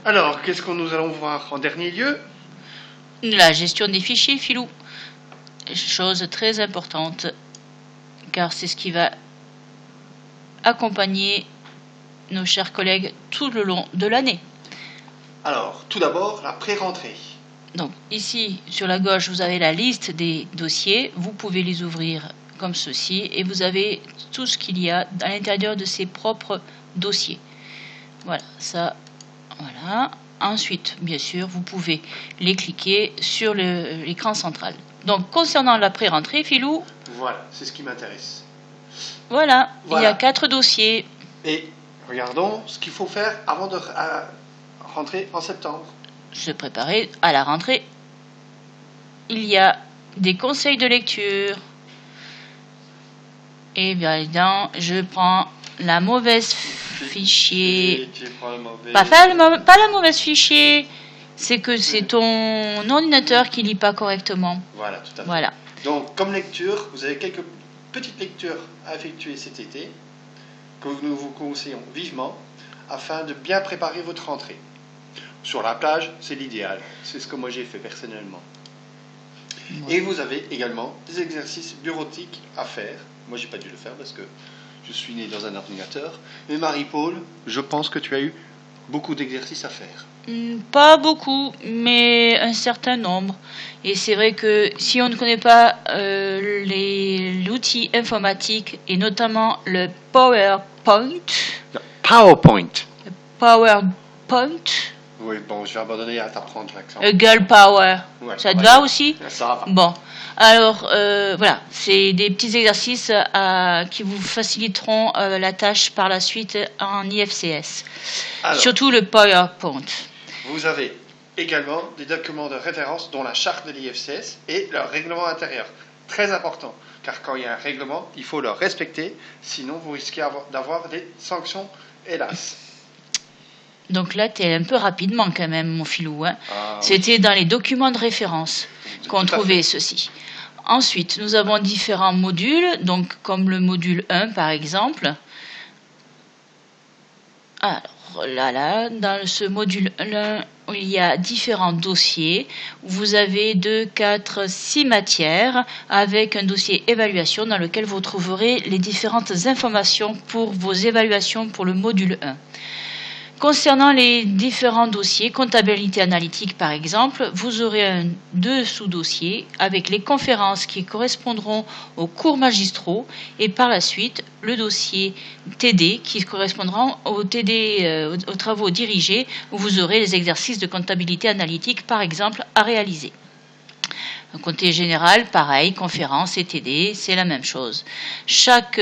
Alors, qu'est-ce que nous allons voir en dernier lieu? La gestion des fichiers, Philou. Chose très importante, car c'est ce qui va accompagner nos chers collègues tout le long de l'année. Alors, tout d'abord, la pré-rentrée. Donc, ici, sur la gauche, vous avez la liste des dossiers. Vous pouvez les ouvrir comme ceci et vous avez tout ce qu'il y a à l'intérieur de ces propres dossiers. Voilà, ça, voilà. Ensuite, bien sûr, vous pouvez les cliquer sur l'écran central. Donc, concernant la pré-rentrée, Philou. Voilà, c'est ce qui m'intéresse. Voilà, il y a 4 dossiers. Et regardons ce qu'il faut faire avant de rentrer en septembre. Se préparer à la rentrée. Il y a des conseils de lecture. Et bien évidemment, je prends la mauvaise fichier. Pas la mauvaise fichier. C'est que c'est ton ordinateur qui lit pas correctement. Voilà, tout à fait. Voilà. Donc, comme lecture, vous avez quelques petites lectures à effectuer cet été, que nous vous conseillons vivement, afin de bien préparer votre rentrée. Sur la plage, c'est l'idéal. C'est ce que moi j'ai fait personnellement. Ouais. Et vous avez également des exercices bureautiques à faire. Moi, j'ai pas dû le faire parce que je suis né dans un ordinateur. Mais Marie-Paul, je pense que tu as eu beaucoup d'exercices à faire. Pas beaucoup, mais un certain nombre. Et c'est vrai que si on ne connaît pas l'outil informatique, et notamment le PowerPoint. Le PowerPoint. Le PowerPoint. Oui, bon, je vais abandonner à t'apprendre l'accent. Girl Power. Ouais, ça te va aussi? Ça va. Bon. Alors, voilà, c'est des petits exercices qui vous faciliteront la tâche par la suite en IFCS. Alors, surtout le PowerPoint. Vous avez également des documents de référence, dont la charte de l'IFCS et leur règlement intérieur. Très important, car quand il y a un règlement, il faut le respecter, sinon vous risquez d'avoir des sanctions, hélas. Donc là, tu es un peu rapidement quand même, mon filou. Hein. Ah, c'était oui. Dans les documents de référence qu'on trouvait ceci. Ensuite, nous avons différents modules, donc comme le module 1 par exemple. Alors là, dans ce module 1, il y a différents dossiers. Vous avez 2, 4, 6 matières avec un dossier évaluation dans lequel vous trouverez les différentes informations pour vos évaluations pour le module 1. Concernant les différents dossiers, comptabilité analytique par exemple, vous aurez 2 sous-dossiers avec les conférences qui correspondront aux cours magistraux et par la suite le dossier TD qui correspondra aux aux travaux dirigés où vous aurez les exercices de comptabilité analytique par exemple à réaliser. Un comté général, pareil, conférence et TD, c'est la même chose. Chaque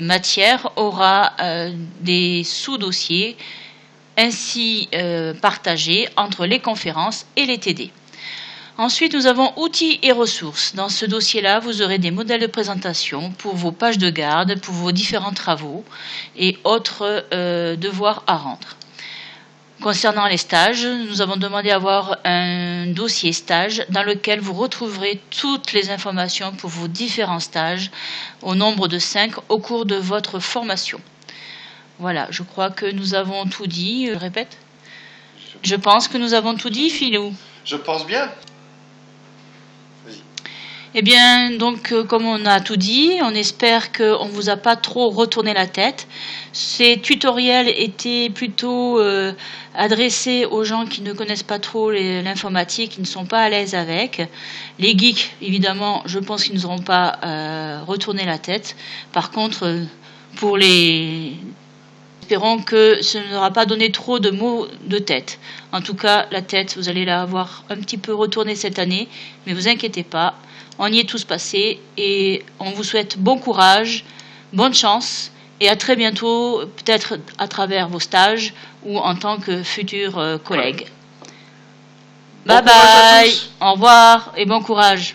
matière aura des sous-dossiers ainsi partagés entre les conférences et les TD. Ensuite, nous avons outils et ressources. Dans ce dossier-là, vous aurez des modèles de présentation pour vos pages de garde, pour vos différents travaux et autres devoirs à rendre. Concernant les stages, nous avons demandé à avoir un dossier stage dans lequel vous retrouverez toutes les informations pour vos différents stages, au nombre de 5 au cours de votre formation. Voilà, je crois que nous avons tout dit. Je répète. Je pense que nous avons tout dit, Philou. Je pense bien. Vas-y. Eh bien, donc, comme on a tout dit, on espère qu'on ne vous a pas trop retourné la tête. Ces tutoriels étaient plutôt adressés aux gens qui ne connaissent pas trop l'informatique, qui ne sont pas à l'aise avec. Les geeks, évidemment, je pense qu'ils ne nous auront pas retourné la tête. Par contre, pour les... Espérons que ce n'aura pas donné trop de maux de tête. En tout cas, la tête, vous allez la avoir un petit peu retournée cette année, mais vous inquiétez pas, on y est tous passés et on vous souhaite bon courage, bonne chance et à très bientôt, peut-être à travers vos stages ou en tant que futurs collègues. Bye bye, au revoir et bon courage.